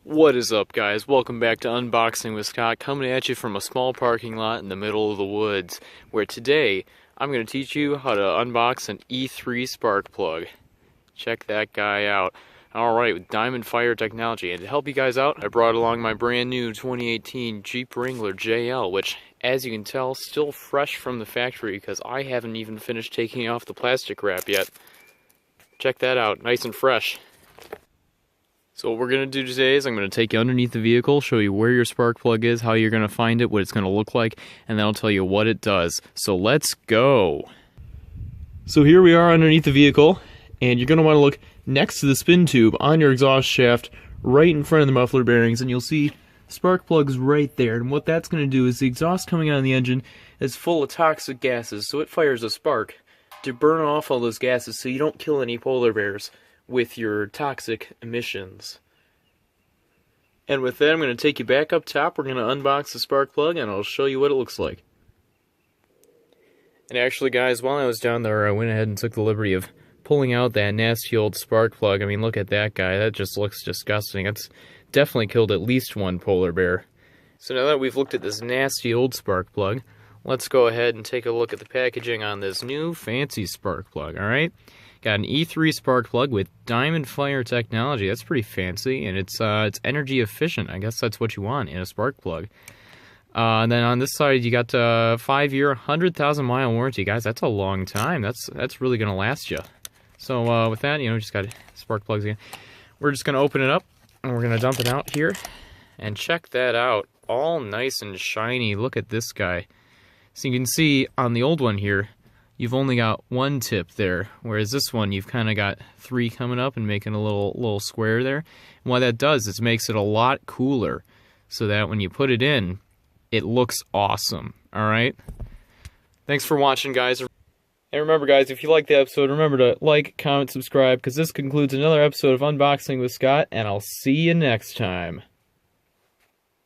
What is up, guys? Welcome back to Unboxing with Scott, coming at you from a small parking lot in the middle of the woods, where today I'm going to teach you how to unbox an E3 spark plug. Check that guy out. Alright, with Diamond Fire technology. And to help you guys out, I brought along my brand new 2018 Jeep Wrangler JL, which, as you can tell, still fresh from the factory because I haven't even finished taking off the plastic wrap yet. Check that out, nice and fresh. So what we're going to do today is I'm going to take you underneath the vehicle, show you where your spark plug is, how you're going to find it, what it's going to look like, and then I'll tell you what it does. So let's go! So here we are underneath the vehicle, and you're going to want to look next to the spin tube on your exhaust shaft, right in front of the muffler bearings, and you'll see spark plugs right there. And what that's going to do is the exhaust coming out of the engine is full of toxic gases, so it fires a spark to burn off all those gases so you don't kill any polar bears with your toxic emissions. And with that, I'm going to take you back up top. We're going to unbox the spark plug and I'll show you what it looks like. And actually, guys, while I was down there, I went ahead and took the liberty of pulling out that nasty old spark plug. I mean, look at that guy. That just looks disgusting. It's definitely killed at least one polar bear. So now that we've looked at this nasty old spark plug, let's go ahead and take a look at the packaging on this new fancy spark plug, alright? Got an E3 spark plug with Diamond Fire technology. That's pretty fancy, and it's energy efficient. I guess that's what you want in a spark plug. And then on this side, you got a 5-year, 100,000 mile warranty. Guys, that's a long time. That's really gonna last you. So with that, just got spark plugs again. We're just gonna open it up, and we're gonna dump it out here. And check that out, all nice and shiny. Look at this guy. So you can see on the old one here, you've only got one tip there, whereas this one you've kind of got 3 coming up and making a little square there. And what that does is makes it a lot cooler, so that when you put it in, it looks awesome. All right. Thanks for watching, guys. And remember, guys, if you liked the episode, remember to like, comment, subscribe, because this concludes another episode of Unboxing with Scott, and I'll see you next time.